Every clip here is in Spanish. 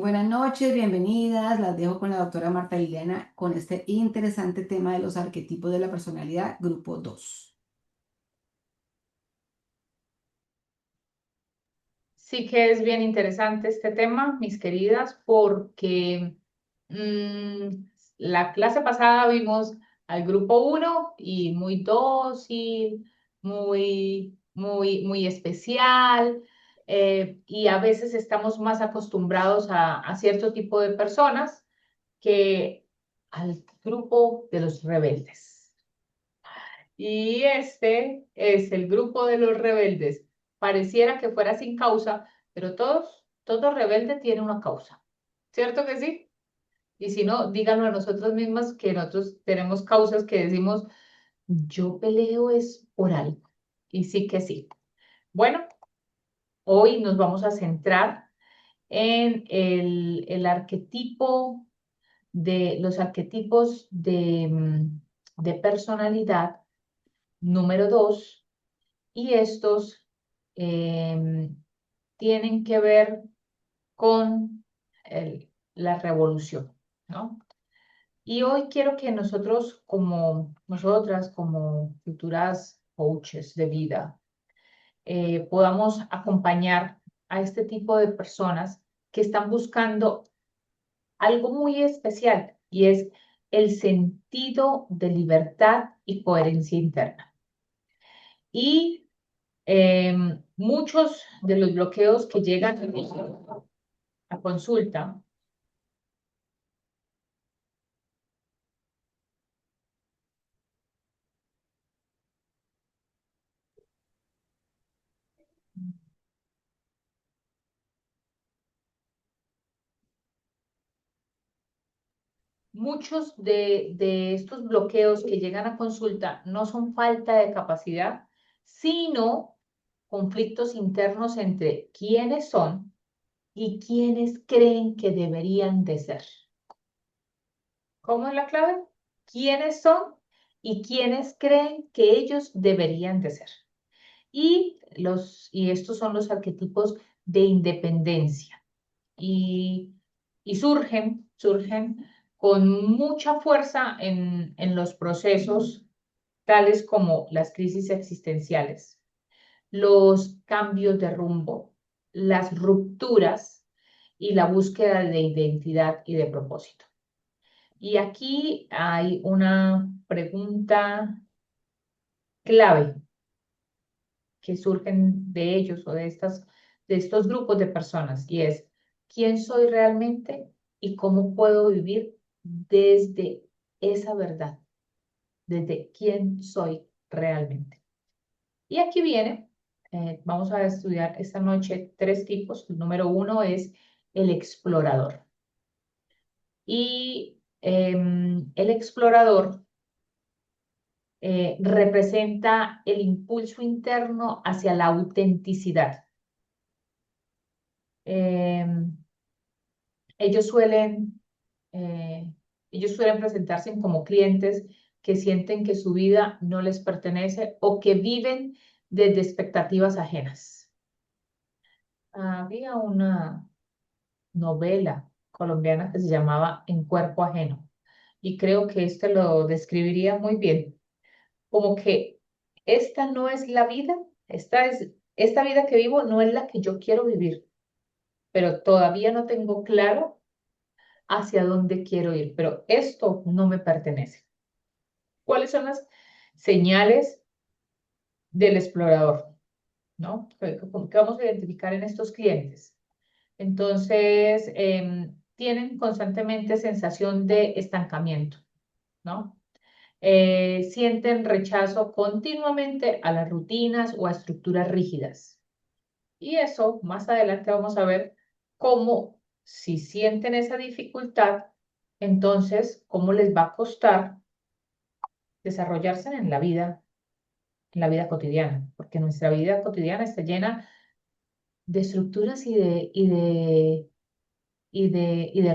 buenas noches, bienvenidas. Las dejo con la doctora Marta Liliana con este interesante tema de los arquetipos de la personalidad, grupo 2. Sí que es bien interesante este tema, mis queridas, porque la clase pasada vimos al grupo uno y muy dócil, muy especial, y a veces estamos más acostumbrados a cierto tipo de personas que al grupo de los rebeldes. Y este es el grupo de los rebeldes. Pareciera que fuera sin causa, pero todo rebelde tiene una causa. ¿Cierto que sí? Y si no, díganlo a nosotros mismos que nosotros tenemos causas que decimos, yo peleo es por algo. Y sí que sí. Bueno, hoy nos vamos a centrar en el arquetipo de los arquetipos de personalidad número 2. Y estos tienen que ver con la revolución, ¿no? Y hoy quiero que nosotras, como futuras coaches de vida, podamos acompañar a este tipo de personas que están buscando algo muy especial y es el sentido de libertad y coherencia interna. Y muchos de los bloqueos que llegan a consulta, muchos de estos bloqueos que llegan a consulta no son falta de capacidad, sino conflictos internos entre quiénes son y quiénes creen que deberían de ser. ¿Cómo es la clave? ¿Quiénes son y quiénes creen que ellos deberían de ser? Y estos son los arquetipos de independencia. Y, y surgen con mucha fuerza en los procesos tales como las crisis existenciales, los cambios de rumbo, las rupturas y la búsqueda de identidad y de propósito. Y aquí hay una pregunta clave que surgen de ellos o de estos grupos de personas, y es, ¿quién soy realmente y cómo puedo vivir desde esa verdad, desde quién soy realmente? Y aquí viene, vamos a estudiar esta noche tres tipos. El número uno es el explorador. Y el explorador representa el impulso interno hacia la autenticidad. Em, ellos suelen, eh, ellos suelen presentarse como clientes que sienten que su vida no les pertenece o que viven desde expectativas ajenas. Había una novela colombiana que se llamaba En cuerpo ajeno y creo que este lo describiría muy bien, como que esta no es la vida, esta vida que vivo no es la que yo quiero vivir, pero todavía no tengo claro hacia dónde quiero ir, pero esto no me pertenece. ¿Cuáles son las señales del explorador? ¿No? ¿Qué vamos a identificar en estos clientes? Entonces, tienen constantemente sensación de estancamiento, ¿no? Sienten rechazo continuamente a las rutinas o a estructuras rígidas. Y eso, más adelante vamos a ver cómo, si sienten esa dificultad, entonces, cómo les va a costar desarrollarse en la vida cotidiana, porque nuestra vida cotidiana está llena de estructuras y de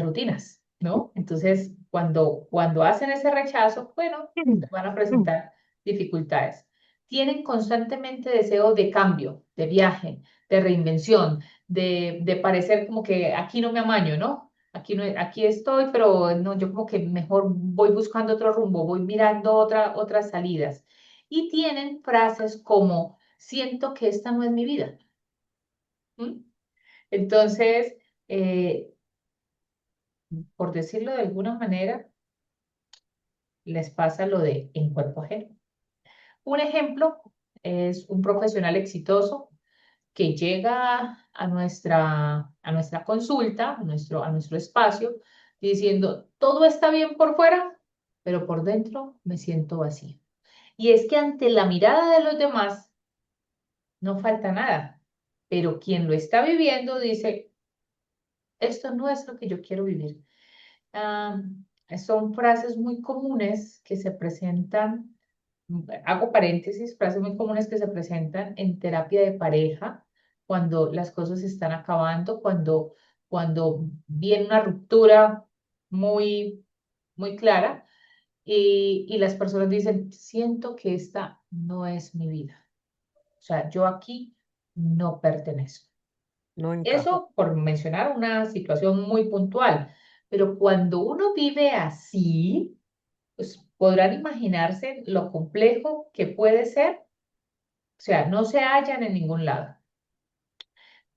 rutinas, ¿no? Entonces, cuando hacen ese rechazo, bueno, van a presentar dificultades. Tienen constantemente deseo de cambio, de viaje, de reinvención, de parecer como que aquí no me amaño, ¿no? Aquí, no, aquí estoy, pero no, yo como que mejor voy buscando otro rumbo, voy mirando otras salidas. Y tienen frases como, siento que esta no es mi vida. ¿M? Entonces, eh, por decirlo de alguna manera, les pasa lo de en cuerpo ajeno. Un ejemplo es un profesional exitoso que llega a nuestra consulta, a nuestro espacio, diciendo, todo está bien por fuera, pero por dentro me siento vacío. Y es que ante la mirada de los demás no falta nada, pero quien lo está viviendo dice, esto no es lo que yo quiero vivir. Ah, son frases muy comunes que se presentan, hago paréntesis, frases muy comunes que se presentan en terapia de pareja, cuando las cosas se están acabando, cuando viene una ruptura muy, muy clara y las personas dicen, siento que esta no es mi vida. O sea, yo aquí no pertenezco. No encajo. Eso por mencionar una situación muy puntual. Pero cuando uno vive así, pues podrán imaginarse lo complejo que puede ser. O sea, no se hallan en ningún lado.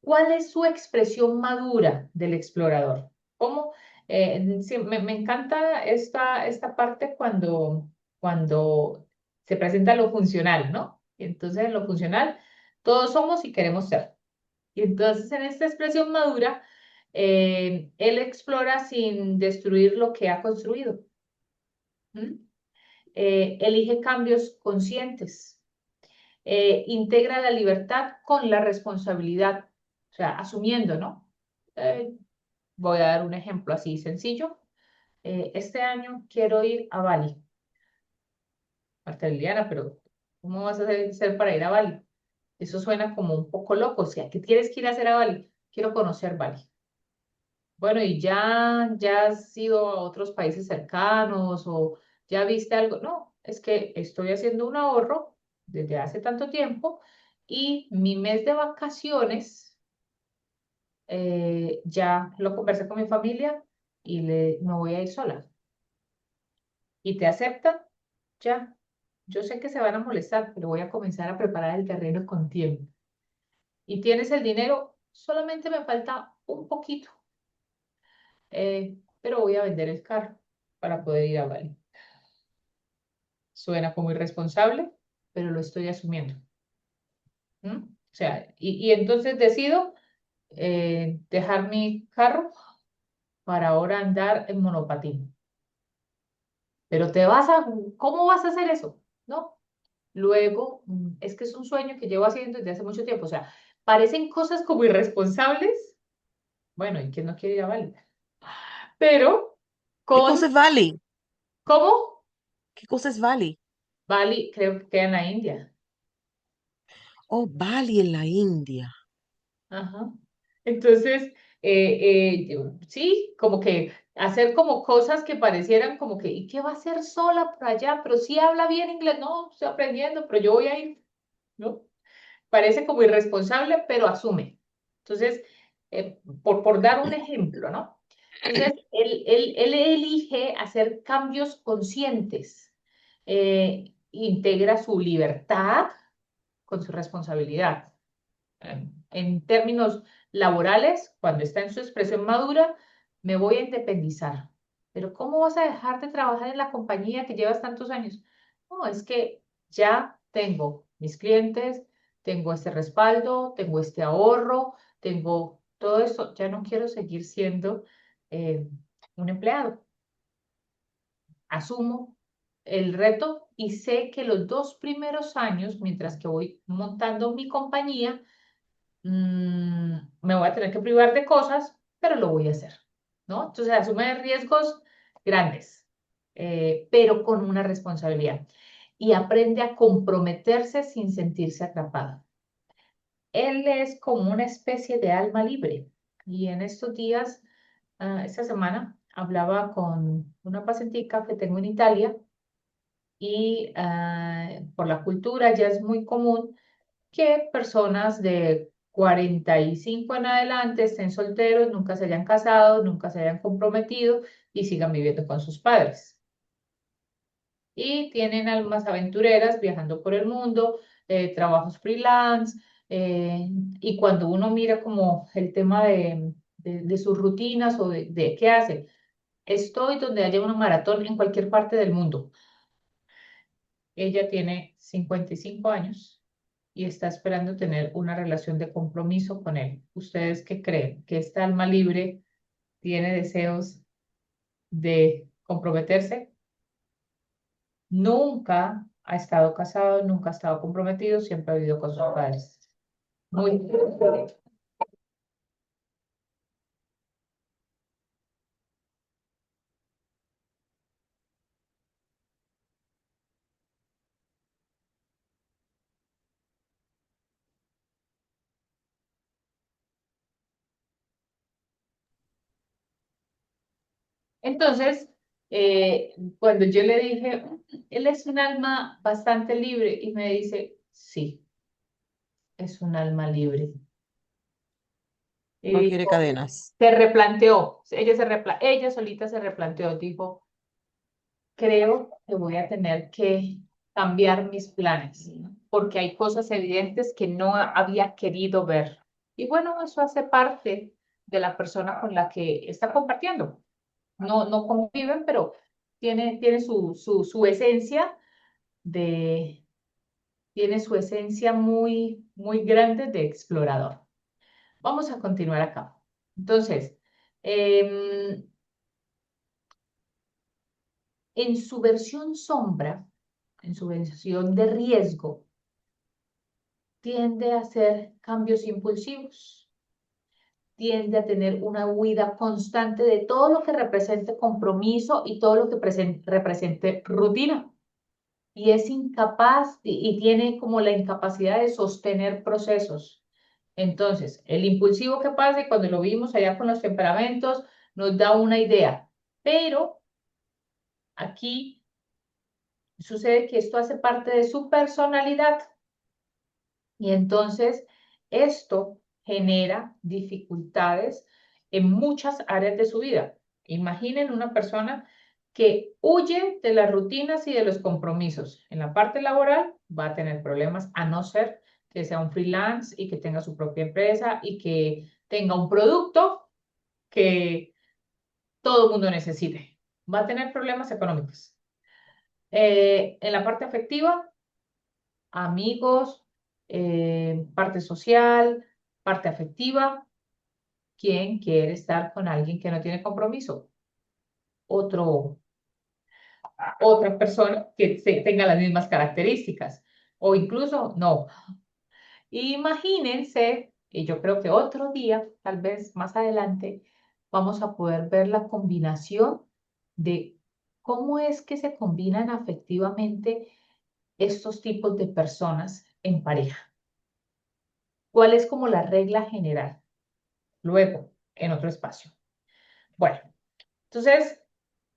¿Cuál es su expresión madura del explorador? ¿Cómo? Sí, me encanta esta parte cuando se presenta lo funcional, ¿no? Y entonces en lo funcional, todos somos y queremos ser. Y entonces en esta expresión madura, él explora sin destruir lo que ha construido. ¿M? Elige cambios conscientes, integra la libertad con la responsabilidad, o sea, asumiendo, ¿no? Eh, voy a dar un ejemplo así sencillo. Este año quiero ir a Bali. Marta Liliana, pero ¿cómo vas a hacer para ir a Bali? Eso suena como un poco loco. O sea, ¿qué tienes que ir a hacer a Bali? Quiero conocer Bali. Bueno, y ya has ido a otros países cercanos o ya viste algo. No, es que estoy haciendo un ahorro desde hace tanto tiempo y mi mes de vacaciones ya lo conversé con mi familia y me voy a ir sola. ¿Y te aceptan? Ya. Yo sé que se van a molestar, pero voy a comenzar a preparar el terreno con tiempo. ¿Y tienes el dinero? Solamente me falta un poquito, pero voy a vender el carro para poder ir a Bali. Suena como irresponsable, pero lo estoy asumiendo. ¿M? O sea, y entonces decido dejar mi carro para ahora andar en monopatín. Pero ¿cómo vas a hacer eso? ¿No? Luego, es que es un sueño que llevo haciendo desde hace mucho tiempo. O sea, parecen cosas como irresponsables. Bueno, ¿y quién no quiere ir a Bali? Pero ¿Qué cosa con, es Bali? ¿cómo? ¿Qué cosa es Bali? Bali creo que queda en la India. Oh, Bali en la India. Ajá. Entonces, sí, como que hacer como cosas que parecieran como que, ¿y qué va a hacer sola por allá? Pero sí habla bien inglés, no, estoy aprendiendo, pero yo voy a ir, ¿no? Parece como irresponsable, pero asume. Entonces, por dar un ejemplo, ¿no? Entonces, él elige hacer cambios conscientes, integra su libertad con su responsabilidad. En términos laborales, cuando está en su expresión madura, me voy a independizar. Pero ¿cómo vas a dejar de trabajar en la compañía que llevas tantos años? No, es que ya tengo mis clientes, tengo este respaldo, tengo este ahorro, tengo todo esto. Ya no quiero seguir siendo eh, un empleado. Asumo el reto y sé que los 2 primeros años, mientras que voy montando mi compañía, me voy a tener que privar de cosas, pero lo voy a hacer, ¿no? Entonces asume riesgos grandes, pero con una responsabilidad y aprende a comprometerse sin sentirse atrapado. Él es como una especie de alma libre y en estos días, esta semana, hablaba con una pacientica que tengo en Italia y por la cultura ya es muy común que personas de 45 en adelante estén solteros, nunca se hayan casado, nunca se hayan comprometido y sigan viviendo con sus padres. Y tienen almas aventureras viajando por el mundo, trabajos freelance, y cuando uno mira como el tema de sus rutinas o de qué hace, estoy donde haya una maratón en cualquier parte del mundo. Ella tiene 55 años y está esperando tener una relación de compromiso con él. ¿Ustedes qué creen? ¿Que esta alma libre tiene deseos de comprometerse? Nunca ha estado casado, nunca ha estado comprometido, siempre ha vivido con sus padres. Muy bien. Entonces, cuando yo le dije, él es un alma bastante libre, y me dice, sí, es un alma libre. No Y quiere cadenas. se replanteó, ella solita se replanteó, dijo, creo que voy a tener que cambiar mis planes, porque hay cosas evidentes que no había querido ver. Y bueno, eso hace parte de la persona con la que está compartiendo. No conviven, pero tiene su esencia de, tiene su esencia muy, muy grande de explorador. Vamos a continuar acá. Entonces, em, en su versión sombra, en su versión de riesgo, tiende a hacer cambios impulsivos, tiende a tener una huida constante de todo lo que represente compromiso y todo lo que represente rutina. Y es incapaz y tiene como la incapacidad de sostener procesos. Entonces, el impulsivo que pasa, y cuando lo vimos allá con los temperamentos, nos da una idea, pero aquí sucede que esto hace parte de su personalidad. Y entonces esto genera dificultades en muchas áreas de su vida. Imaginen una persona que huye de las rutinas y de los compromisos. En la parte laboral va a tener problemas, a no ser que sea un freelance y que tenga su propia empresa y que tenga un producto que todo el mundo necesite. Va a tener problemas económicos. En la parte afectiva, amigos, parte social, parte afectiva. ¿Quién quiere estar con alguien que no tiene compromiso? Otro, otra persona que tenga las mismas características o incluso no. Imagínense, y yo creo que otro día, tal vez más adelante, vamos a poder ver la combinación de cómo es que se combinan afectivamente estos tipos de personas en pareja. ¿Cuál es como la regla general? Luego, en otro espacio. Bueno, entonces,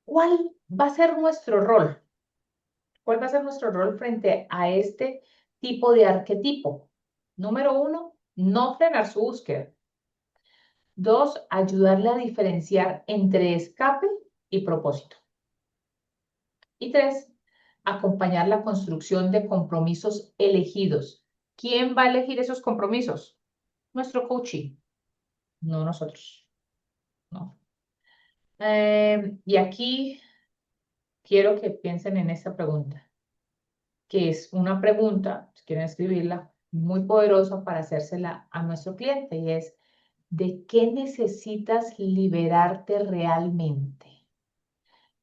¿cuál va a ser nuestro rol? ¿Cuál va a ser nuestro rol frente a este tipo de arquetipo? Número uno, no frenar su búsqueda. Dos, ayudarle a diferenciar entre escape y propósito. Y tres, acompañar la construcción de compromisos elegidos. ¿Quién va a elegir esos compromisos? Nuestro coaching, no nosotros, ¿no? Y aquí quiero que piensen en esta pregunta, que es una pregunta, si quieren escribirla, muy poderosa para hacérsela a nuestro cliente, y es, ¿de qué necesitas liberarte realmente?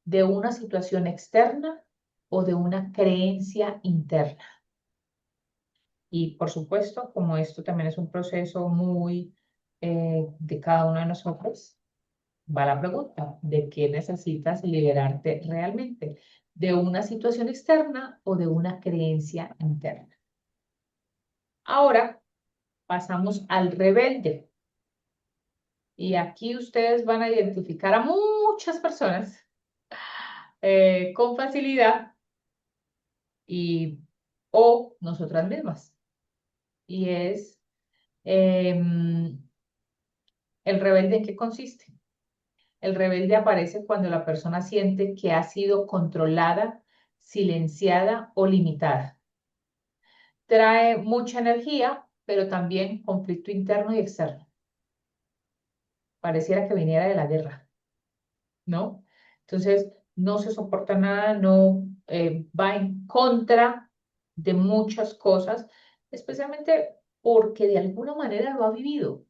¿De una situación externa o de una creencia interna? Y por supuesto, como esto también es un proceso muy de cada uno de nosotros, va la pregunta, ¿de qué necesitas liberarte realmente? ¿De una situación externa o de una creencia interna? Ahora pasamos al rebelde. Y aquí ustedes van a identificar a muchas personas con facilidad y o nosotras mismas. Y es Em, ¿El rebelde en qué consiste? El rebelde aparece cuando la persona siente que ha sido controlada, silenciada o limitada. Trae mucha energía, pero también conflicto interno y externo. Pareciera que viniera de la guerra, ¿no? Entonces, no se soporta nada, no va en contra de muchas cosas, especialmente porque de alguna manera lo ha vivido.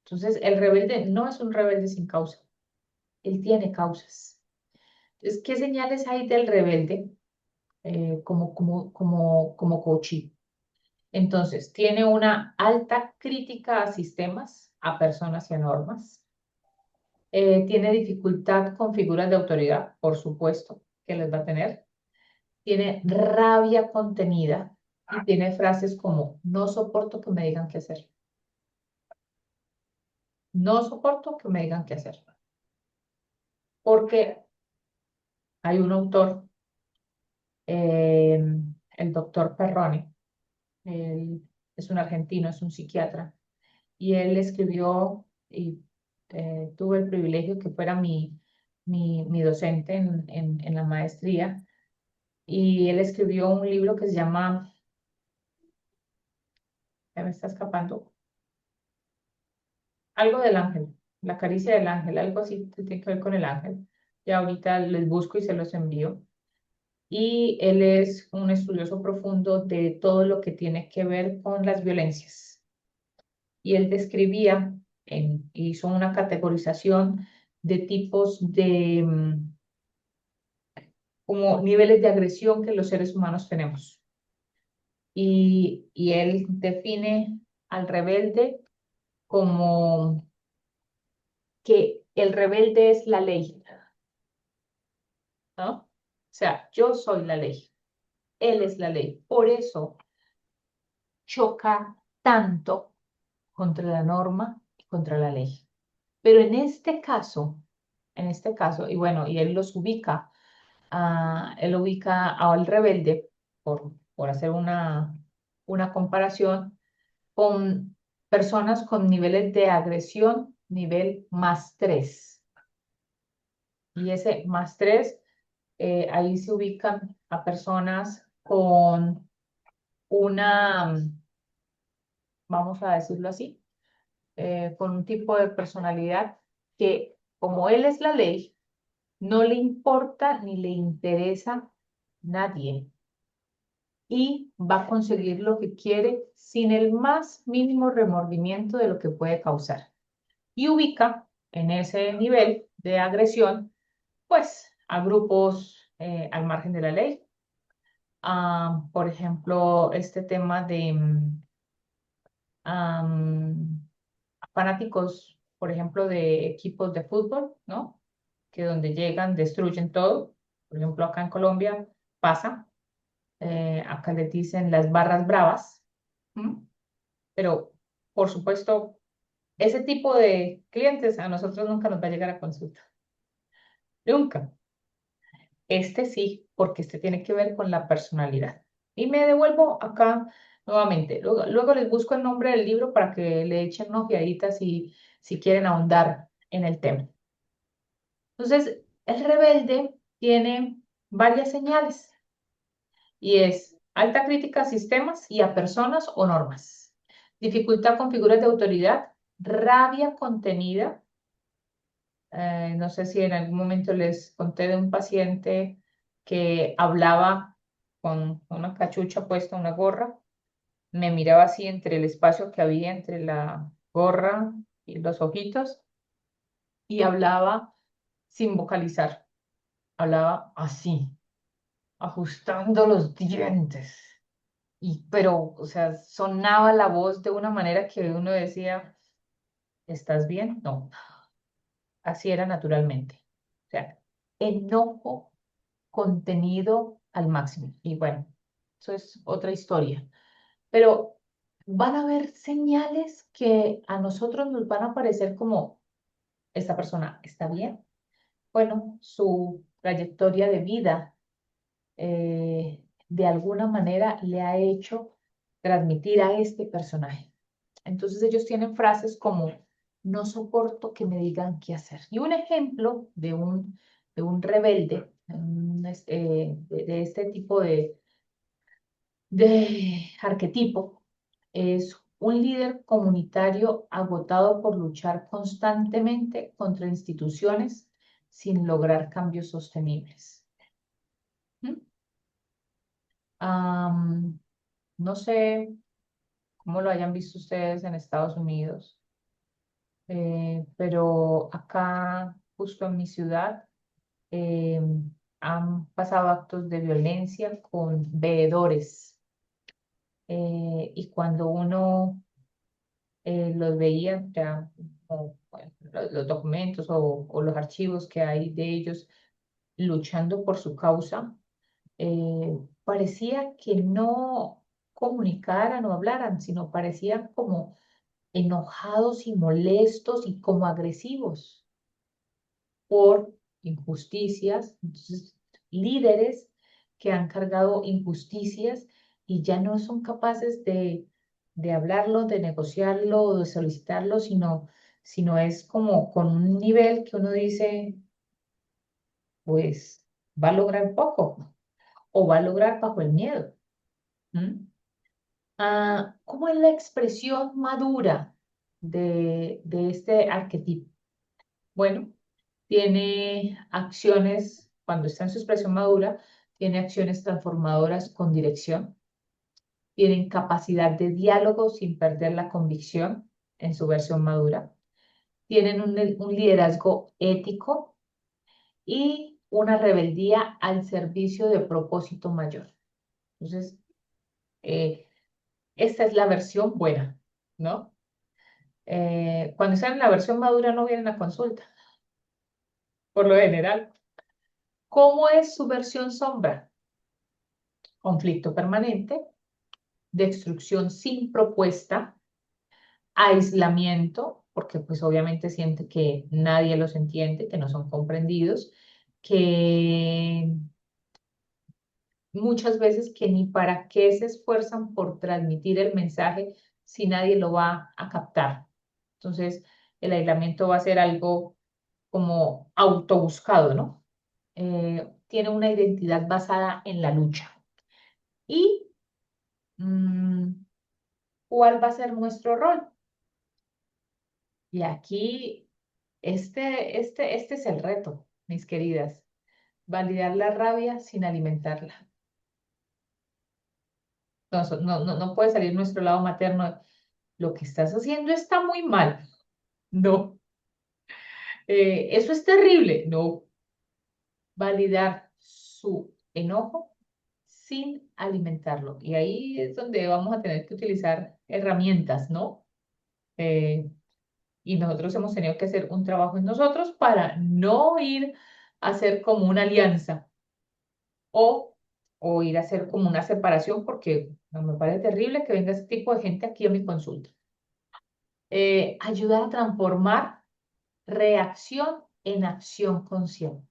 Entonces, el rebelde no es un rebelde sin causa, él tiene causas. Entonces, ¿qué señales hay del rebelde como coachee? Entonces, tiene una alta crítica a sistemas, a personas y a normas. Tiene dificultad con figuras de autoridad, por supuesto, que les va a tener. Tiene rabia contenida y tiene frases como, no soporto que me digan qué hacer. No soporto que me digan qué hacer. Porque hay un autor, eh, el doctor Perrone, él es un argentino, es un psiquiatra, y él escribió, y tuve el privilegio que fuera mi docente en la maestría, y él escribió un libro que se llama, ya me está escapando, algo del ángel, la caricia del ángel, algo así que tiene que ver con el ángel. Ya ahorita les busco y se los envío. Y él es un estudioso profundo de todo lo que tiene que ver con las violencias. Y él describía, hizo una categorización de tipos de como niveles de agresión que los seres humanos tenemos. Y él define al rebelde como que el rebelde es la ley, ¿no? O sea, yo soy la ley, él es la ley. Por eso choca tanto contra la norma y contra la ley. Pero en este caso, y bueno, y él los ubica, él ubica al rebelde, por hacer una comparación, con personas con niveles de agresión, nivel +3. Y ese +3, ahí se ubican a personas con una, vamos a decirlo así, con un tipo de personalidad que, como él es la ley, no le importa ni le interesa nadie y va a conseguir lo que quiere sin el más mínimo remordimiento de lo que puede causar. Y ubica en ese nivel de agresión, pues, a grupos al margen de la ley. Por ejemplo, este tema de fanáticos, por ejemplo, de equipos de fútbol, ¿no? Que donde llegan, destruyen todo. Por ejemplo, acá en Colombia pasa, acá le dicen las barras bravas, ¿m? Pero, por supuesto, ese tipo de clientes a nosotros nunca nos va a llegar a consulta. Nunca. Este sí, porque este tiene que ver con la personalidad. Y me devuelvo acá nuevamente. Luego les busco el nombre del libro para que le echen una ojeadita si quieren ahondar en el tema. Entonces, el rebelde tiene varias señales y es alta crítica a sistemas y a personas o normas, dificultad con figuras de autoridad, rabia contenida. No sé si en algún momento les conté de un paciente que hablaba con una cachucha puesta, una gorra, me miraba así entre el espacio que había entre la gorra y los ojitos y hablaba sin vocalizar, hablaba así, ajustando los dientes. Pero, o sea, sonaba la voz de una manera que uno decía, ¿estás bien? No, así era naturalmente. O sea, enojo contenido al máximo. Y bueno, eso es otra historia. Pero van a haber señales que a nosotros nos van a parecer como, esta persona está bien. Bueno, su trayectoria de vida de alguna manera le ha hecho transmitir a este personaje. Entonces ellos tienen frases como, no soporto que me digan qué hacer. Y un ejemplo de un rebelde, de este tipo de arquetipo, es un líder comunitario agotado por luchar constantemente contra instituciones sin lograr cambios sostenibles. ¿Mm? Am, no sé cómo lo hayan visto ustedes en Estados Unidos, pero acá, justo en mi ciudad, eh, han pasado actos de violencia con veedores. Y cuando uno los veía, ya, bueno, los documentos o los archivos que hay de ellos luchando por su causa, parecía que no comunicaran o hablaran, sino parecían como enojados y molestos y como agresivos por injusticias. Entonces, líderes que han cargado injusticias y ya no son capaces de hablarlo, de negociarlo o de solicitarlo, sino es como con un nivel que uno dice, pues va a lograr poco o va a lograr bajo el miedo. ¿Mm? ¿Cómo es la expresión madura de este arquetipo? Bueno, tiene acciones, cuando está en su expresión madura, tiene acciones transformadoras con dirección, tienen capacidad de diálogo sin perder la convicción en su versión madura, tienen un liderazgo ético y una rebeldía al servicio de propósito mayor. Entonces, eh, esta es la versión buena, ¿no? Cuando están en la versión madura no vienen a consulta, por lo general. ¿Cómo es su versión sombra? Conflicto permanente, destrucción sin propuesta, aislamiento, porque pues obviamente siente que nadie los entiende, que no son comprendidos, que muchas veces que ni para qué se esfuerzan por transmitir el mensaje si nadie lo va a captar. Entonces, el aislamiento va a ser algo como autobuscado, ¿no? Tiene una identidad basada en la lucha. ¿Y mm, cuál va a ser nuestro rol? Y aquí, este es el reto, mis queridas. Validar la rabia sin alimentarla. No, no puede salir nuestro lado materno. Lo que estás haciendo está muy mal. No. Eso es terrible. No. Validar su enojo sin alimentarlo. Y ahí es donde vamos a tener que utilizar herramientas, ¿no? Eh, y nosotros hemos tenido que hacer un trabajo en nosotros para no ir a hacer como una alianza o, o ir a hacer como una separación, porque no me parece terrible que venga este tipo de gente aquí a mi consulta. Ayudar a transformar reacción en acción consciente.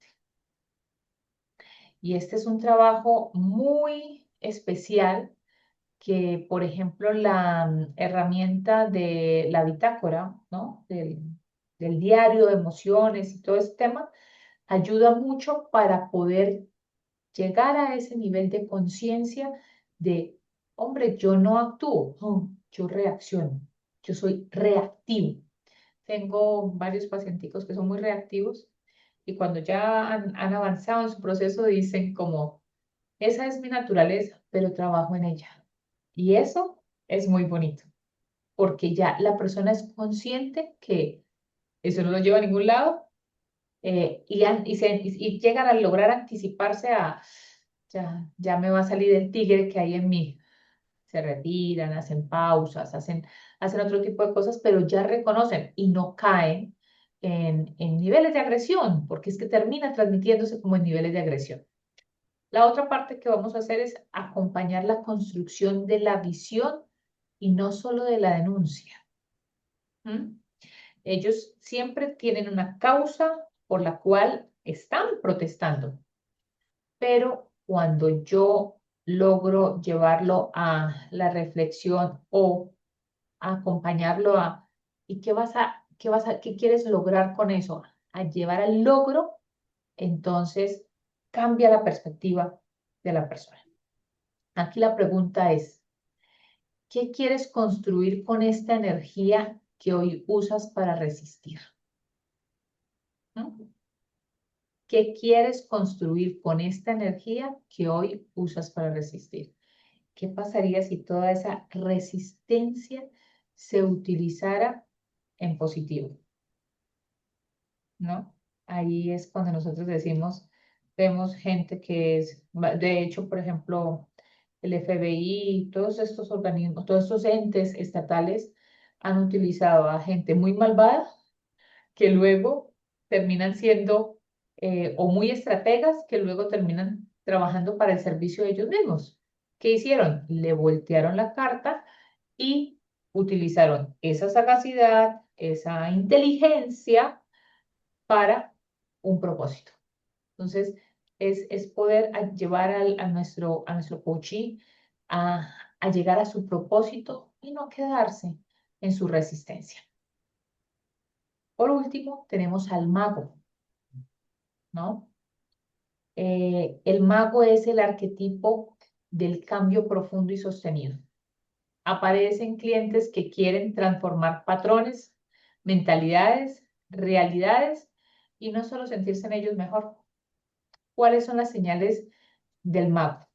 Y este es un trabajo muy especial que, por ejemplo, la herramienta de la bitácora, ¿no? Del diario de emociones y todo este tema, ayuda mucho para poder llegar a ese nivel de conciencia de, hombre, yo no actúo, no, yo reacciono, yo soy reactivo. Tengo varios pacienticos que son muy reactivos y cuando ya han avanzado en su proceso dicen como, esa es mi naturaleza, pero trabajo en ella. Y eso es muy bonito, porque ya la persona es consciente que eso no lo lleva a ningún lado y llegan a lograr anticiparse a, ya me va a salir el tigre que hay en mí. Se retiran, hacen pausas, hacen otro tipo de cosas, pero ya reconocen y no caen en niveles de agresión, porque es que termina transmitiéndose como en niveles de agresión. La otra parte que vamos a hacer es acompañar la construcción de la visión y no solo de la denuncia. ¿Mm? Ellos siempre tienen una causa por la cual están protestando, pero cuando yo logro llevarlo a la reflexión o a acompañarlo ¿y qué quieres lograr con eso? A llevar al logro, entonces cambia la perspectiva de la persona. Aquí la pregunta es, ¿qué quieres construir con esta energía que hoy usas para resistir? ¿No? ¿Qué quieres construir con esta energía que hoy usas para resistir? ¿Qué pasaría si toda esa resistencia se utilizara en positivo? ¿No? Ahí es cuando nosotros decimos, vemos gente de hecho, por ejemplo, el FBI, todos estos organismos, todos estos entes estatales han utilizado a gente muy malvada que luego terminan siendo o muy estrategas que luego terminan trabajando para el servicio de ellos mismos. ¿Qué hicieron? Le voltearon la carta y utilizaron esa sagacidad, esa inteligencia para un propósito. Entonces, es poder llevar a nuestro coachee a llegar a su propósito y no quedarse en su resistencia. Por último, tenemos al mago, ¿no? El mago es el arquetipo del cambio profundo y sostenido. Aparecen clientes que quieren transformar patrones, mentalidades, realidades y no solo sentirse en ellos mejor. ¿Cuáles son las señales del mago?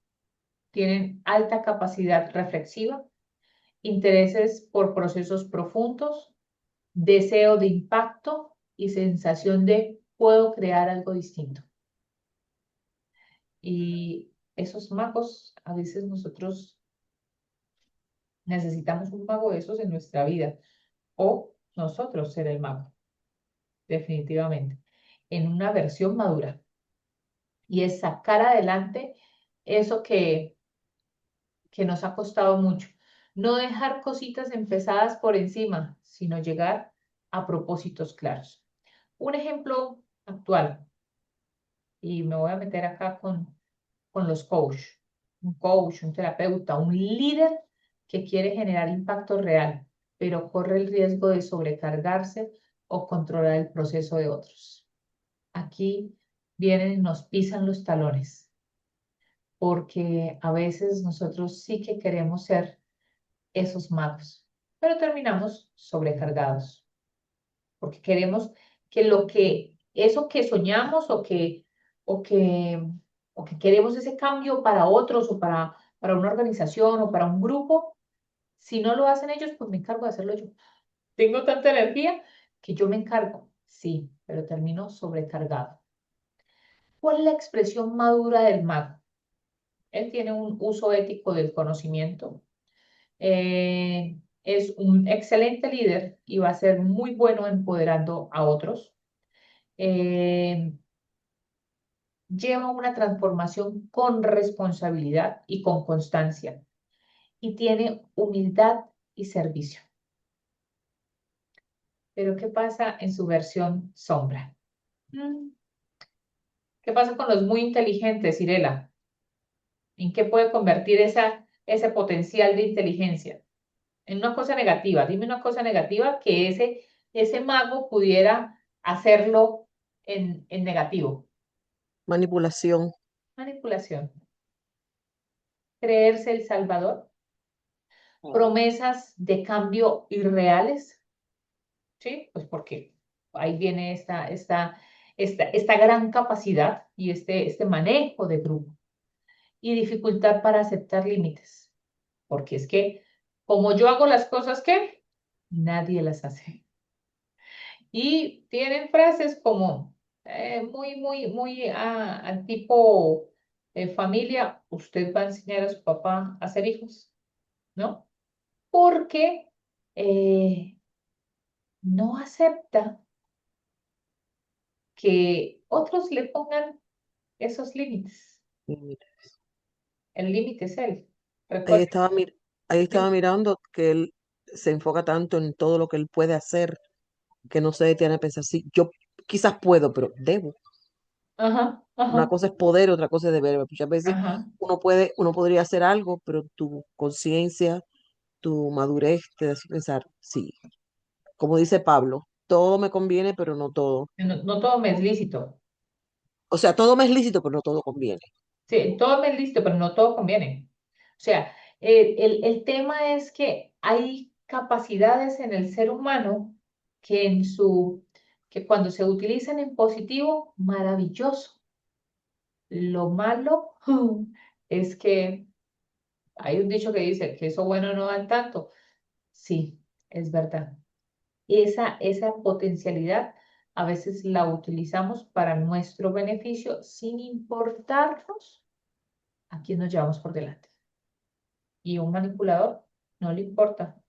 Tienen alta capacidad reflexiva, intereses por procesos profundos, deseo de impacto y sensación de puedo crear algo distinto. Y esos magos, a veces nosotros necesitamos un mago de esos en nuestra vida o nosotros ser el mago, definitivamente, en una versión madura. Y es sacar adelante eso que nos ha costado mucho. No dejar cositas empezadas por encima, sino llegar a propósitos claros. Un ejemplo actual, y me voy a meter acá con los coach, un terapeuta, un líder que quiere generar impacto real, pero corre el riesgo de sobrecargarse o controlar el proceso de otros. Aquí vienen y nos pisan los talones, porque a veces nosotros sí que queremos ser esos magos, pero terminamos sobrecargados, porque queremos eso que soñamos o que, o que queremos ese cambio para otros o para una organización o para un grupo, si no lo hacen ellos, pues me encargo de hacerlo yo. Tengo tanta energía que yo me encargo, sí, pero termino sobrecargado. ¿Cuál es la expresión madura del mago? Él tiene un uso ético del conocimiento, es un excelente líder y va a ser muy bueno empoderando a otros. Eh, Lleva una transformación con responsabilidad y con constancia y tiene humildad y servicio. Pero ¿qué pasa en su versión sombra? Mm, ¿Qué pasa con los muy inteligentes, Irela? ¿En qué puede convertir ese potencial de inteligencia? En una cosa negativa. Dime una cosa negativa que ese mago pudiera hacerlo en negativo. Manipulación. Manipulación. Creerse el salvador. Promesas de cambio irreales. ¿Sí? Pues porque ahí viene esta gran capacidad y este manejo de grupo. Y dificultad para aceptar límites. Porque es que como yo hago las cosas que nadie las hace. Y tienen frases como muy al tipo familia, usted va a enseñar a su papá a ser hijos, ¿no? Porque eh, no acepta que otros le pongan esos límites. Mira, El límite es él. Ahí Recuerden, estaba, ahí estaba sí. mirando que él se enfoca tanto en todo lo que él puede hacer que no se detiene a pensar, sí, yo quizás puedo, pero debo. Ajá, Una ajá, cosa es poder, otra cosa es deber. Muchas veces ajá, uno podría hacer algo, pero tu conciencia, tu madurez te hace pensar, sí, como dice Pablo, todo me conviene, pero no todo. No, no todo me es lícito. O sea, todo me es lícito, pero no todo conviene. Sí, todo me es lícito, pero no todo conviene. O sea, el tema es que hay capacidades en el ser humano que que cuando se utilizan en positivo, maravilloso. Lo malo es que hay un dicho que dice que eso bueno no dan tanto. Sí, es verdad. Esa potencialidad a veces la utilizamos para nuestro beneficio sin importarnos a quién nos llevamos por delante. Y un manipulador no le importa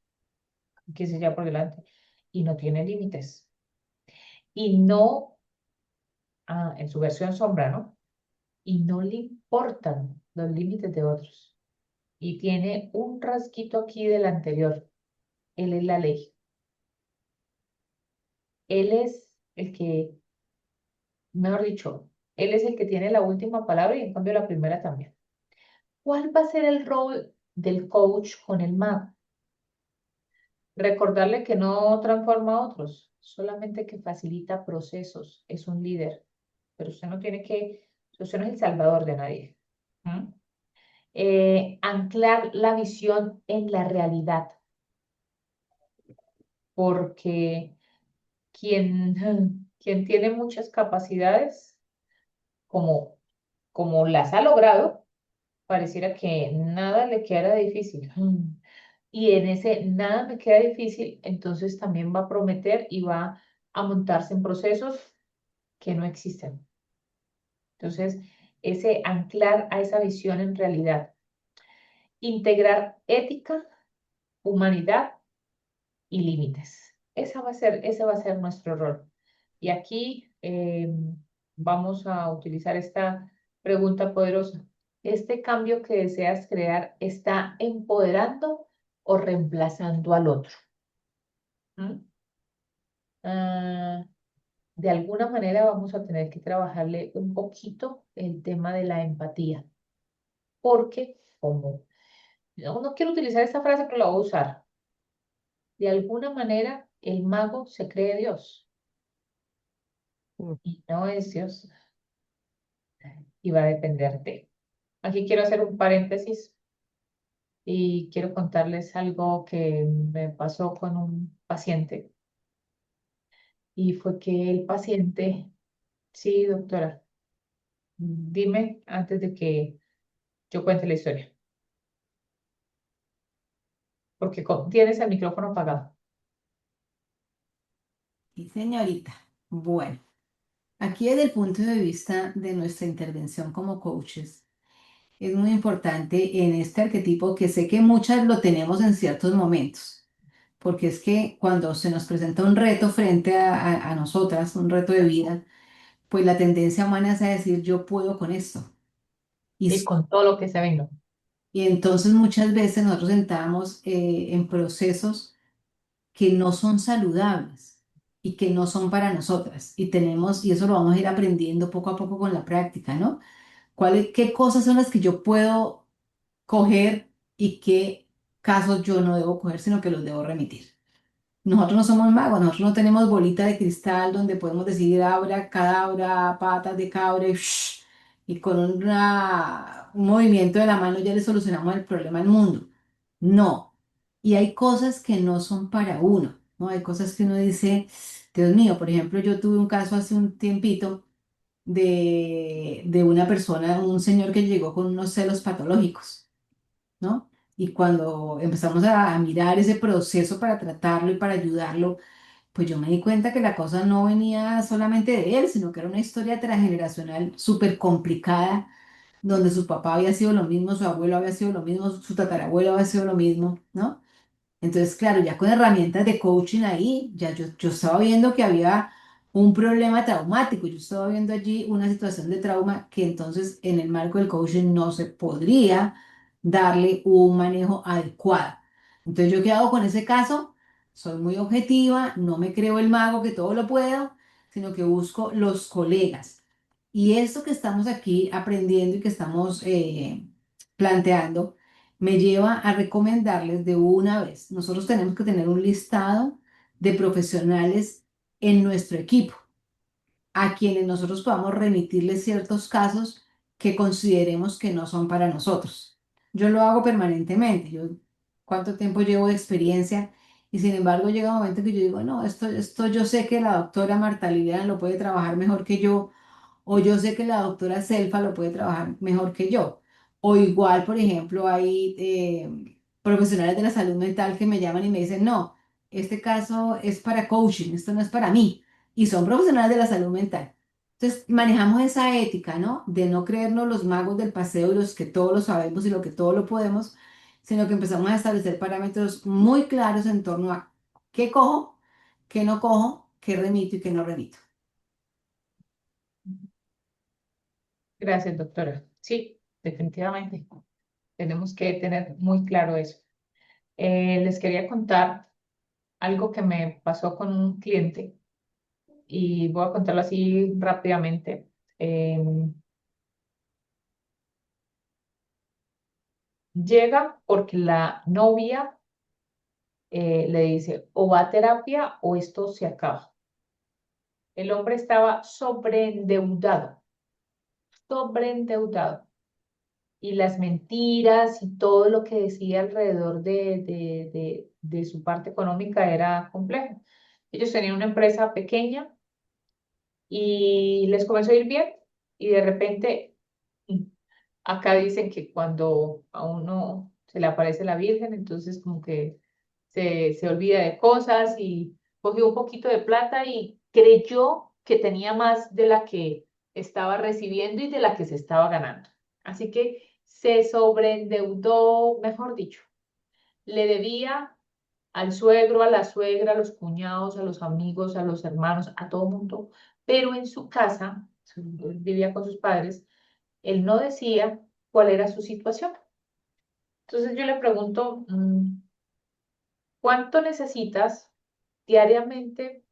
que se lleve por delante y no tiene límites. Y no, en su versión sombra, ¿no? Y no le importan los límites de otros. Y tiene un rasguito aquí del anterior. Él es la ley. Él es el que, mejor dicho, él es el que tiene la última palabra y en cambio la primera también. ¿Cuál va a ser el rol del coach con el mago? Recordarle que no transforma a otros, solamente que facilita procesos, es un líder, pero usted no tiene que, usted no es el salvador de nadie. ¿Mm? Anclar la visión en la realidad, porque quien, quien tiene muchas capacidades, como, como las ha logrado, pareciera que nada le queda difícil. Y en ese nada me queda difícil, entonces también va a prometer y va a montarse en procesos que no existen. Entonces, ese anclar a esa visión en realidad, integrar ética, humanidad y límites. Ese va a ser nuestro rol. Y aquí vamos a utilizar esta pregunta poderosa. ¿Este cambio que deseas crear está empoderando o reemplazando al otro? ¿Mm? Ah, de alguna manera vamos a tener que trabajarle un poquito el tema de la empatía, porque como no quiero utilizar esta frase, pero la voy a usar. De alguna manera el mago se cree Dios Mm. y no es Dios y va a depender de. Aquí quiero hacer un paréntesis y quiero contarles algo que me pasó con un paciente y fue que el paciente, sí, doctora, dime antes de que yo cuente la historia, porque tienes el micrófono apagado. Y señorita, bueno, aquí desde el punto de vista de nuestra intervención como coaches, es muy importante en este arquetipo que sé que muchas lo tenemos en ciertos momentos, porque es que cuando se nos presenta un reto frente a nosotras, un reto de vida, pues la tendencia humana es a decir yo puedo con esto. Y, Y con todo lo que se venga. y entonces muchas veces nosotros entramos en procesos que no son saludables y que no son para nosotras. Y tenemos, y eso lo vamos a ir aprendiendo poco a poco con la práctica, ¿no? ¿Qué cosas son las que yo puedo coger y qué casos yo no debo coger, sino que los debo remitir? Nosotros no somos magos, nosotros no tenemos bolita de cristal donde podemos decir abra, cadabra, patas de cabra y con un movimiento de la mano ya le solucionamos el problema al mundo. No. Y hay cosas que no son para uno, ¿no? Hay cosas que uno dice, Dios mío, por ejemplo, yo tuve un caso hace un tiempito de una persona, un señor que llegó con unos celos patológicos, ¿no? Y cuando empezamos a mirar ese proceso para tratarlo y para ayudarlo, pues yo me di cuenta que la cosa no venía solamente de él, sino que era una historia transgeneracional súper complicada, donde su papá había sido lo mismo, su abuelo había sido lo mismo, su tatarabuelo había sido lo mismo, ¿no? Entonces, claro, ya con herramientas de coaching ahí, ya yo estaba viendo que había un problema traumático, yo estaba viendo allí una situación de trauma que entonces en el marco del coaching no se podría darle un manejo adecuado. Entonces, ¿yo qué hago con ese caso? Soy muy objetiva, no me creo el mago que todo lo puedo, sino que busco los colegas. Y esto que estamos aquí aprendiendo y que estamos planteando, me lleva a recomendarles de una vez. Nosotros tenemos que tener un listado de profesionales en nuestro equipo a quienes nosotros podamos remitirles ciertos casos que consideremos que no son para nosotros. Yo lo hago permanentemente. Yo, ¿cuánto tiempo llevo de experiencia? Y sin embargo llega un momento que yo digo, no, esto yo sé que la doctora Marta Liliana lo puede trabajar mejor que yo, o yo sé que la doctora Selfa lo puede trabajar mejor que yo. O igual, por ejemplo, hay profesionales de la salud mental que me llaman y me dicen, no, este caso es para coaching, esto no es para mí. Y son profesionales de la salud mental. Entonces, manejamos esa ética, ¿no? De no creernos los magos del paseo y los que todo lo sabemos y lo que todo lo podemos, sino que empezamos a establecer parámetros muy claros en torno a qué cojo, qué no cojo, qué remito y qué no remito. Gracias, doctora. Sí, definitivamente. Tenemos que tener muy claro eso. Les quería contar algo que me pasó con un cliente y voy a contarlo así rápidamente. Llega porque la novia le dice, o va a terapia o esto se acaba. El hombre estaba sobreendeudado. Y las mentiras y todo lo que decía alrededor de su parte económica era complejo. Ellos tenían una empresa pequeña y les comenzó a ir bien y de repente mm, acá dicen que cuando a uno se le aparece la Virgen, entonces como que se olvida de cosas y cogió un poquito de plata y creyó que tenía más de la que estaba recibiendo y de la que se estaba ganando. Así que se sobreendeudó, mejor dicho, le debía al suegro, a la suegra, a los cuñados, a los amigos, a los hermanos, a todo mundo, pero en su casa, él vivía con sus padres, él no decía cuál era su situación. Entonces yo le pregunto, ¿cuánto necesitas diariamente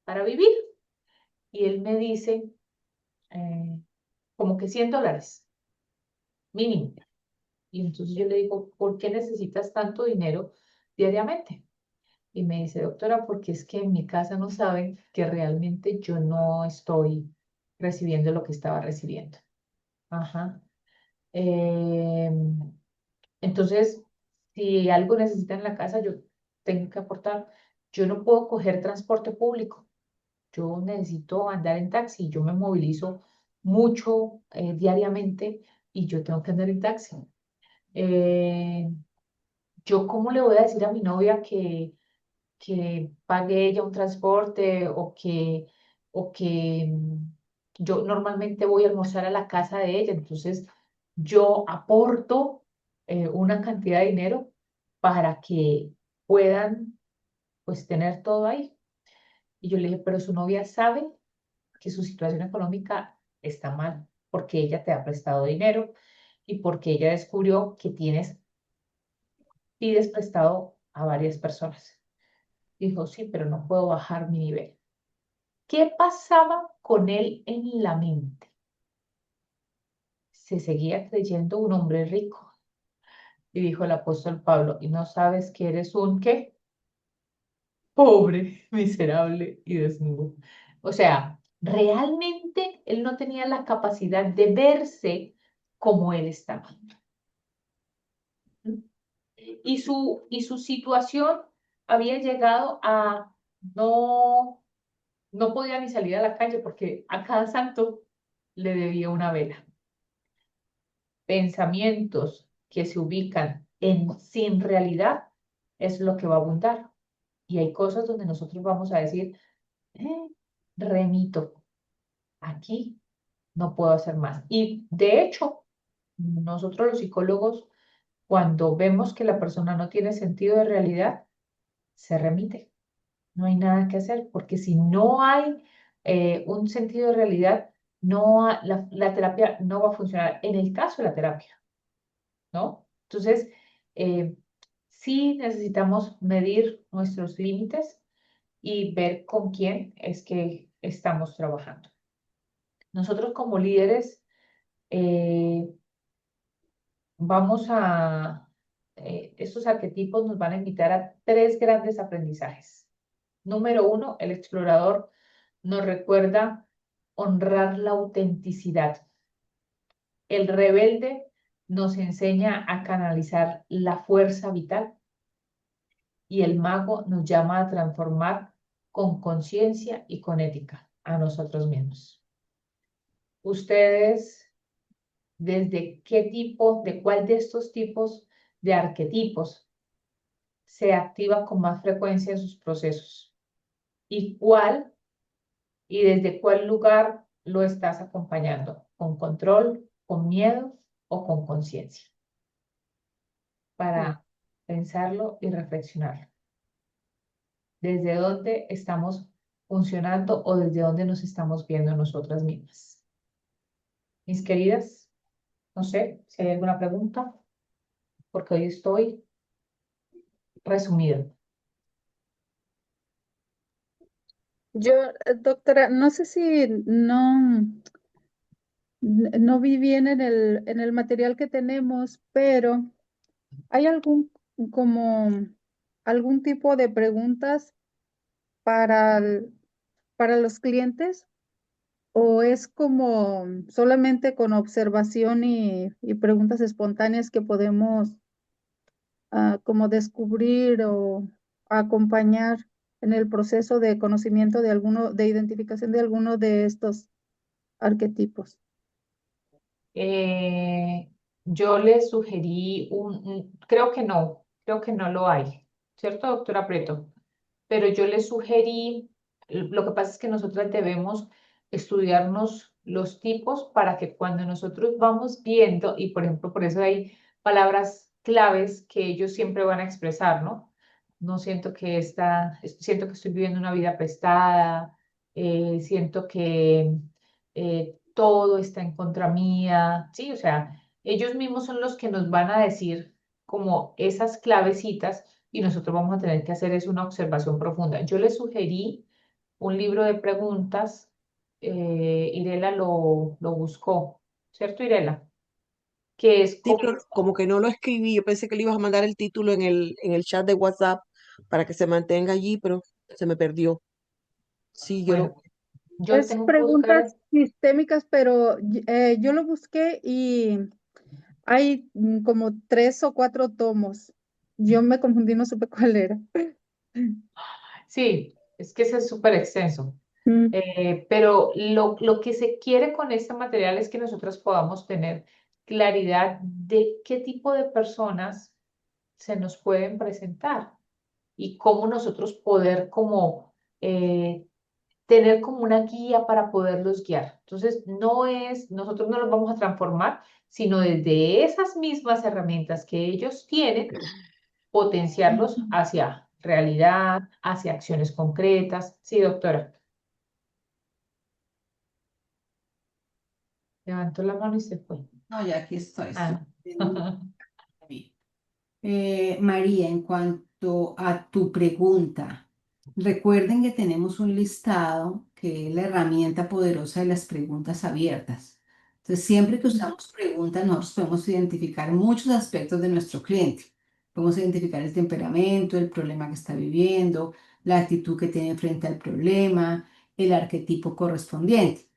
para vivir? Y él me dice, eh, como que $100 mínimo. Y entonces yo le digo, ¿por qué necesitas tanto dinero diariamente? Y me dice, doctora, porque es que en mi casa no saben que realmente yo no estoy recibiendo lo que estaba recibiendo. Ajá. Entonces, si algo necesitan en la casa, yo tengo que aportar. Yo no puedo coger transporte público. Yo necesito andar en taxi. Yo me movilizo mucho diariamente y yo tengo que andar en taxi. Eh, yo, ¿cómo le voy a decir a mi novia que pague ella un transporte o que yo normalmente voy a almorzar a la casa de ella, entonces yo aporto una cantidad de dinero para que puedan pues tener todo ahí? Y yo le dije, pero su novia sabe que su situación económica está mal porque ella te ha prestado dinero y porque ella descubrió que pides prestado a varias personas. Dijo, sí, pero no puedo bajar mi nivel. ¿Qué pasaba con él en la mente? Se seguía creyendo un hombre rico. Y dijo el apóstol Pablo, ¿y no sabes que eres un qué? Pobre, miserable y desnudo. O sea, realmente él no tenía la capacidad de verse como él estaba. Y su situación había llegado a no, no podía ni salir a la calle porque a cada santo le debía una vela. Pensamientos que se ubican en sin realidad es lo que va a abundar. Y hay cosas donde nosotros vamos a decir, "Eh, remito, aquí no puedo hacer más". Y de hecho, nosotros los psicólogos, cuando vemos que la persona no tiene sentido de realidad, se remite. No hay nada que hacer, porque si no hay un sentido de realidad, la terapia no va a funcionar. En el caso de la terapia, ¿no? Entonces, eh, sí necesitamos medir nuestros límites y ver con quién es que estamos trabajando. Nosotros como líderes eh, vamos estos arquetipos nos van a invitar a tres grandes aprendizajes. Número uno, el explorador nos recuerda honrar la autenticidad. El rebelde nos enseña a canalizar la fuerza vital y el mago nos llama a transformar con conciencia y con ética a nosotros mismos. Ustedes, ¿desde qué tipo, de cuál de estos tipos de arquetipos se activa con más frecuencia en sus procesos? ¿Y cuál y desde cuál lugar lo estás acompañando? ¿Con control, con miedo o con conciencia? Mm. Para pensarlo y reflexionarlo. ¿Desde dónde estamos funcionando o desde dónde nos estamos viendo nosotras mismas? Mis queridas, no sé si hay alguna pregunta, porque hoy estoy resumida. Yo, doctora, no sé si no vi bien en el material que tenemos, pero ¿hay como, algún tipo de preguntas para, para los clientes? ¿O es como solamente con observación y preguntas espontáneas que podemos como descubrir o acompañar en el proceso de conocimiento de de identificación de alguno de estos arquetipos? Eh, yo le sugerí creo que no lo hay, ¿cierto, doctora Preto? Pero yo le sugerí, lo que pasa es que nosotros debemos estudiarnos los tipos para que cuando nosotros vamos viendo, y por ejemplo, por eso hay palabras claves que ellos siempre van a expresar, ¿no? No siento que siento que estoy viviendo una vida prestada, siento que todo está en contra mía, ¿sí? O sea, ellos mismos son los que nos van a decir como esas clavecitas y nosotros vamos a tener que hacer es una observación profunda. Yo le sugerí un libro de preguntas, Irela lo buscó, ¿cierto, Irela? Que es Sí, como, pero como que no lo escribí, yo pensé que le ibas a mandar el título en el chat de WhatsApp para que se mantenga allí, pero se me perdió. Sí, yo bueno, lo... yo Es tengo que buscar, preguntas sistémicas, pero yo lo busqué y hay como 3 o 4 tomos. Yo me confundí, no supe cuál era. sí, es que ese es súper extenso. Mm. Pero lo que se quiere con este material es que nosotros podamos tener claridad de qué tipo de personas se nos pueden presentar y cómo nosotros poder como tener como una guía para poderlos guiar. Entonces, nosotros no los vamos a transformar, sino desde esas mismas herramientas que ellos tienen, potenciarlos hacia realidad, hacia acciones concretas. Sí, doctora. Levantó la mano y se fue. No, ya aquí estoy Ah. viendo. María, en cuanto a tu pregunta, recuerden que tenemos un listado que es la herramienta poderosa de las preguntas abiertas. Entonces, siempre que usamos preguntas, nosotros podemos identificar muchos aspectos de nuestro cliente. Podemos identificar el temperamento, el problema que está viviendo, la actitud que tiene frente al problema, el arquetipo correspondiente.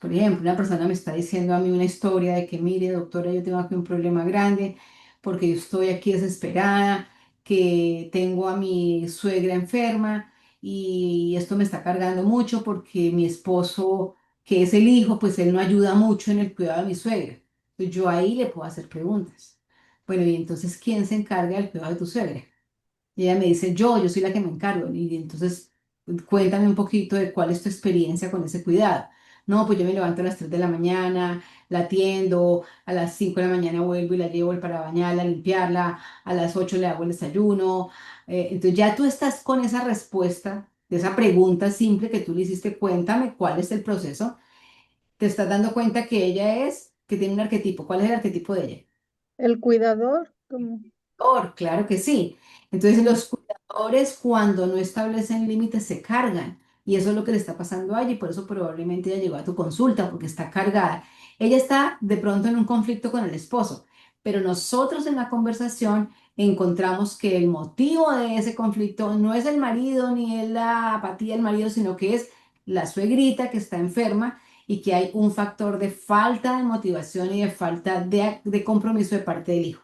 Por ejemplo, una persona me está diciendo a mí una historia de que, mire, doctora, yo tengo aquí un problema grande porque yo estoy aquí desesperada, que tengo a mi suegra enferma y esto me está cargando mucho porque mi esposo, que es el hijo, pues él no ayuda mucho en el cuidado de mi suegra. Entonces yo ahí le puedo hacer preguntas. Bueno, y entonces, ¿quién se encarga del cuidado de tu suegra? Y ella me dice, yo soy la que me encargo. Y entonces, cuéntame un poquito de cuál es tu experiencia con ese cuidado. No, pues yo me levanto a las 3 de la mañana, la atiendo, a las 5 de la mañana vuelvo y la llevo para bañarla, limpiarla, a las 8 le hago el desayuno. Entonces ya tú estás con esa respuesta de esa pregunta simple que tú le hiciste, cuéntame cuál es el proceso. Te estás dando cuenta que ella que tiene un arquetipo. ¿Cuál es el arquetipo de ella? El cuidador, como, Claro que sí. Entonces mm, los cuidadores cuando no establecen límites se cargan y eso es lo que le está pasando a ella y por eso probablemente ella llegó a tu consulta porque está cargada. Ella está de pronto en un conflicto con el esposo, pero nosotros en la conversación encontramos que el motivo de ese conflicto no es el marido ni es la apatía del marido, sino que es la suegrita que está enferma y que hay un factor de falta de motivación y de falta de compromiso de parte del hijo.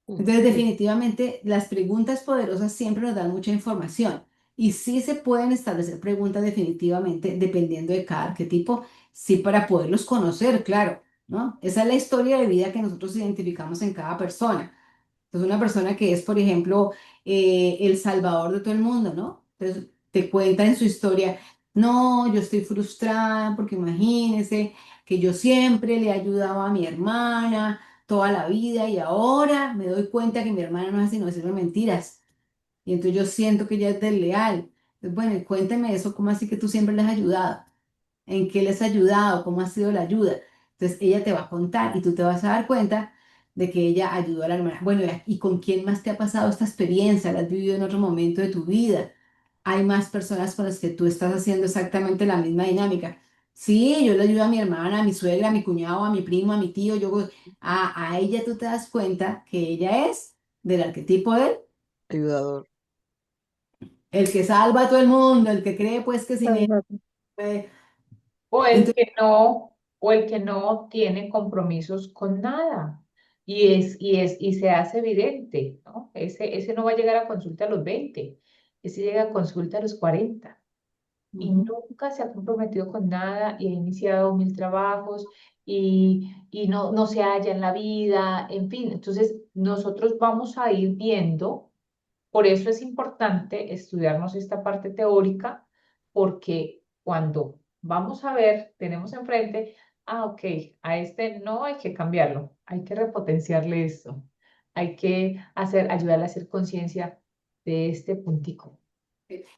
Entonces, Sí, definitivamente, las preguntas poderosas siempre nos dan mucha información y sí se pueden establecer preguntas definitivamente dependiendo de cada arquetipo, sí para poderlos conocer, claro, ¿no? Esa es la historia de vida que nosotros identificamos en cada persona. Entonces, una persona que es, por ejemplo, el salvador de todo el mundo, ¿no? Entonces, te cuenta en su historia, no, yo estoy frustrada porque imagínese que yo siempre le he ayudado a mi hermana toda la vida y ahora me doy cuenta que mi hermana no es sino decirme mentiras. Y entonces yo siento que ella es desleal. Entonces, bueno, y cuénteme eso, ¿cómo así que tú siempre le has ayudado? ¿En qué les ha ayudado? ¿Cómo ha sido la ayuda? Entonces ella te va a contar y tú te vas a dar cuenta de que ella ayudó a la hermana. Bueno, ¿y con quién más te ha pasado esta experiencia? ¿La has vivido en otro momento de tu vida? ¿Hay más personas con las que tú estás haciendo exactamente la misma dinámica? Sí, yo le ayudo a mi hermana, a mi suegra, a mi cuñado, a mi primo, a mi tío. A ella tú te das cuenta que ella es del arquetipo de ayudador. el que salva a todo el mundo, el que cree pues que sin él. Salvador. Entonces, O el que no tiene compromisos con nada. Y se hace evidente, ¿no? Ese no va a llegar a consulta a los 20, ese llega a consulta a los 40 y ujú. nunca se ha comprometido con nada y ha iniciado mil trabajos y no se halla en la vida, en fin. Entonces, nosotros vamos a ir viendo, por eso es importante estudiarnos esta parte teórica, porque cuando vamos a ver, tenemos enfrente, ok, a este no hay que cambiarlo, hay que repotenciarle esto, hay que ayudarle a hacer conciencia de este puntico.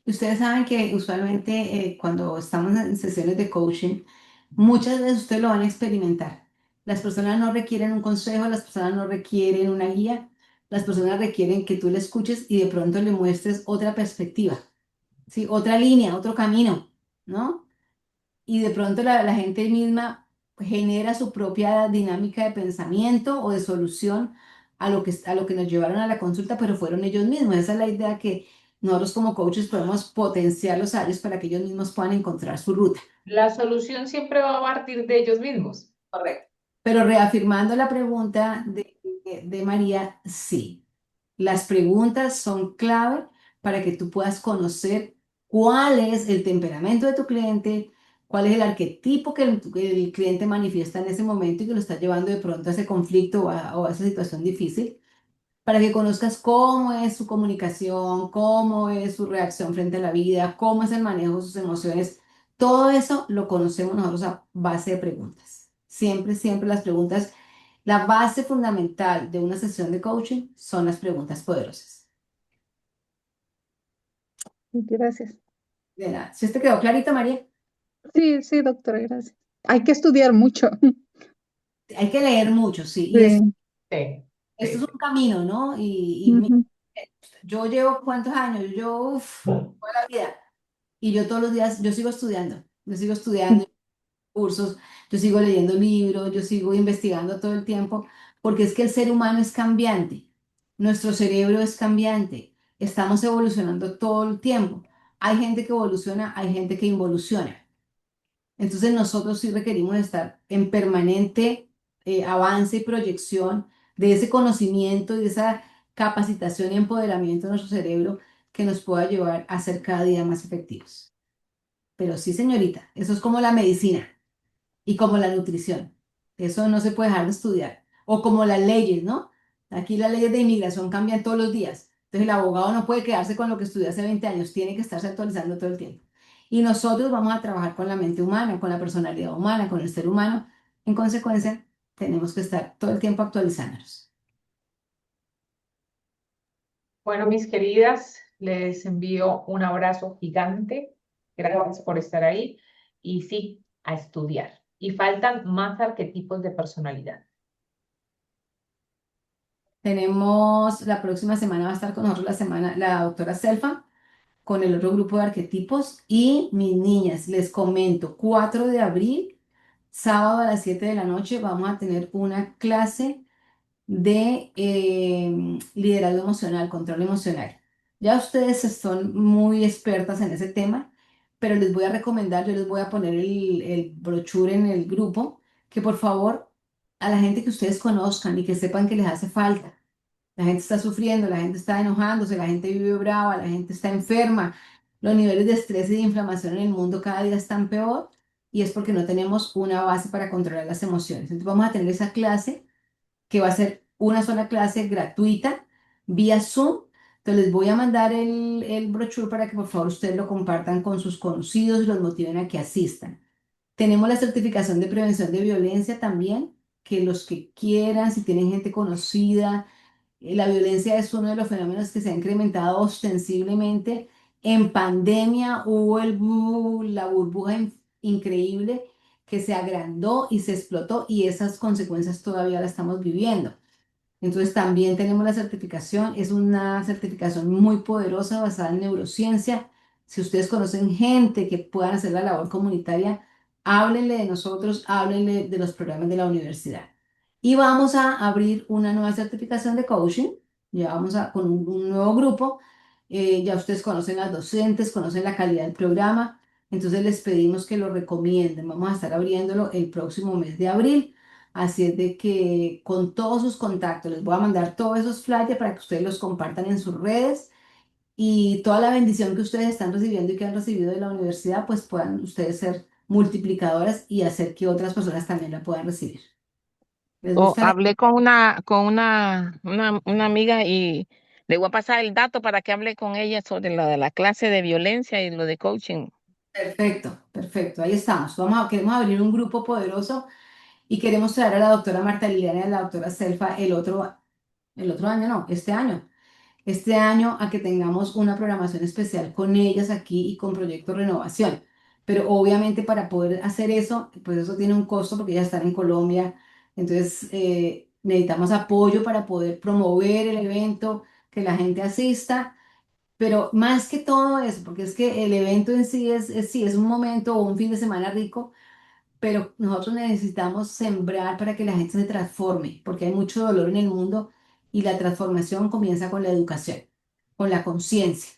Ustedes saben que usualmente cuando estamos en sesiones de coaching, muchas veces ustedes lo van a experimentar. Las personas no requieren un consejo, las personas no requieren una guía, las personas requieren que tú le escuches y de pronto le muestres otra perspectiva, ¿sí? Otra línea, otro camino, ¿no? Y de pronto la gente misma genera su propia dinámica de pensamiento o de solución a lo que nos llevaron a la consulta, pero fueron ellos mismos. Esa es la idea que nosotros como coaches podemos potenciarlos a ellos para que ellos mismos puedan encontrar su ruta. La solución siempre va a partir de ellos mismos. Correcto. Pero reafirmando la pregunta de María, sí. Las preguntas son clave para que tú puedas conocer cuál es el temperamento de tu cliente, cuál es el arquetipo que el cliente manifiesta en ese momento y que lo está llevando de pronto a ese conflicto o a esa situación difícil, para que conozcas cómo es su comunicación, cómo es su reacción frente a la vida, cómo es el manejo de sus emociones. Todo eso lo conocemos nosotros a base de preguntas. Siempre, siempre las preguntas. La base fundamental de una sesión de coaching son las preguntas poderosas. Gracias. De nada. ¿Si te quedó clarito, María? Sí, sí, doctora, gracias. Hay que estudiar mucho. Hay que leer mucho, sí. Y Sí. Sí, esto es sí, un camino, ¿no? Ujú. Yo llevo cuántos años, yo, toda la vida. Y yo todos los días, yo sigo estudiando cursos, yo sigo leyendo libros, yo sigo investigando todo el tiempo, porque es que el ser humano es cambiante, nuestro cerebro es cambiante, estamos evolucionando todo el tiempo. Hay gente que evoluciona, hay gente que involuciona. Entonces nosotros sí requerimos estar en permanente avance y proyección de ese conocimiento y de esa capacitación y empoderamiento de nuestro cerebro que nos pueda llevar a ser cada día más efectivos. Pero sí, señorita, eso es como la medicina y como la nutrición. Eso no se puede dejar de estudiar. O como las leyes, ¿no? Aquí las leyes de inmigración cambian todos los días. Entonces el abogado no puede quedarse con lo que estudió hace 20 años, tiene que estarse actualizando todo el tiempo. Y nosotros vamos a trabajar con la mente humana, con la personalidad humana, con el ser humano. En consecuencia, tenemos que estar todo el tiempo actualizándonos. bueno, mis queridas, les envío un abrazo gigante. Gracias por estar ahí. Y sí, a estudiar. Y faltan más arquetipos de personalidad. Tenemos, la próxima semana va a estar con nosotros la doctora Selfa con el otro grupo de arquetipos y mis niñas, les comento, 4 de abril, sábado a las 7 de la noche, vamos a tener una clase de liderazgo emocional, control emocional. Ya ustedes son muy expertas en ese tema, pero les voy a recomendar, yo les voy a poner el brochure en el grupo, que por favor a la gente que ustedes conozcan y que sepan que les hace falta. La gente está sufriendo, la gente está enojándose, la gente vive brava, la gente está enferma. Los niveles de estrés y de inflamación en el mundo cada día están peor y es porque no tenemos una base para controlar las emociones. Entonces vamos a tener esa clase que va a ser una sola clase gratuita vía Zoom. Entonces les voy a mandar el brochure para que por favor ustedes lo compartan con sus conocidos y los motiven a que asistan. Tenemos la certificación de prevención de violencia también, que los que quieran, si tienen gente conocida, la violencia es uno de los fenómenos que se ha incrementado ostensiblemente. En pandemia hubo la burbuja increíble que se agrandó y se explotó y esas consecuencias todavía las estamos viviendo. Entonces también tenemos la certificación, es una certificación muy poderosa basada en neurociencia. Si ustedes conocen gente que puedan hacer la labor comunitaria, háblenle de nosotros, háblenle de los programas de la universidad. Y vamos a abrir una nueva certificación de coaching, ya vamos a, con un nuevo grupo. Ya ustedes conocen a los docentes, conocen la calidad del programa, entonces les pedimos que lo recomienden. Vamos a estar abriéndolo el próximo mes de abril. Así es de que con todos sus contactos les voy a mandar todos esos flyers para que ustedes los compartan en sus redes y toda la bendición que ustedes están recibiendo y que han recibido de la universidad, pues puedan ustedes ser multiplicadoras y hacer que otras personas también la puedan recibir. ¿Les O gusta la hablé con una amiga y le voy a pasar el dato para que hable con ella sobre lo de la clase de violencia y lo de coaching. Perfecto, perfecto, ahí estamos. Queremos abrir un grupo poderoso y queremos traer a la doctora Marta Liliana y a la doctora Selfa el otro año, no, este año a que tengamos una programación especial con ellas aquí y con Proyecto Renovación. Pero obviamente para poder hacer eso, pues eso tiene un costo porque ellas están en Colombia. Entonces necesitamos apoyo para poder promover el evento, que la gente asista. Pero más que todo eso, porque es que el evento en sí sí, es un momento o un fin de semana rico, pero nosotros necesitamos sembrar para que la gente se transforme, porque hay mucho dolor en el mundo y la transformación comienza con la educación, con la conciencia.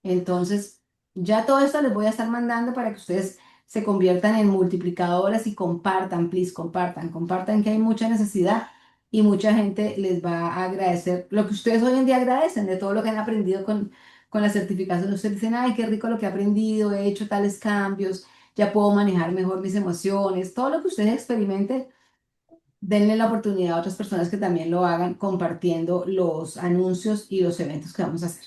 Entonces, ya todo esto les voy a estar mandando para que ustedes se conviertan en multiplicadoras y compartan, please, compartan, compartan que hay mucha necesidad y mucha gente les va a agradecer lo que ustedes hoy en día agradecen de todo lo que han aprendido con la certificación. Ustedes dicen, ay, qué rico lo que he aprendido, he hecho tales cambios, ya puedo manejar mejor mis emociones, todo lo que ustedes experimenten. Denle la oportunidad a otras personas que también lo hagan compartiendo los anuncios y los eventos que vamos a hacer.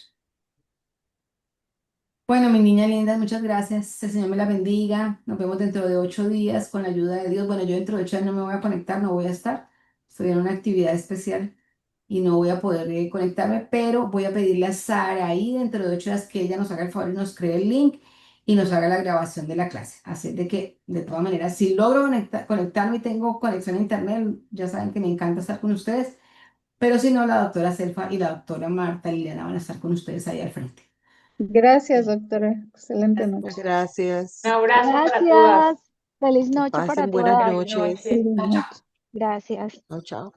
Bueno, mi niña linda, muchas gracias. El Señor me la bendiga. Nos vemos dentro de 8 días con la ayuda de Dios. Bueno, yo dentro de 8 días no me voy a conectar, no voy a estar. Estoy en una actividad especial y no voy a poder conectarme, pero voy a pedirle a Sara ahí dentro de 8 días que ella nos haga el favor y nos cree el link y nos haga la grabación de la clase. Así de que, de todas maneras, si logro conectarme y tengo conexión a internet, ya saben que me encanta estar con ustedes, pero si no, la doctora Selfa y la doctora Marta Liliana van a estar con ustedes ahí al frente. Gracias, doctora. Excelente Muchas noche. Un gracias. abrazo para todas. Gracias. Feliz Que noche para pasen buenas todas. Feliz noches. noche. Feliz noche. Gracias. Chao, chao.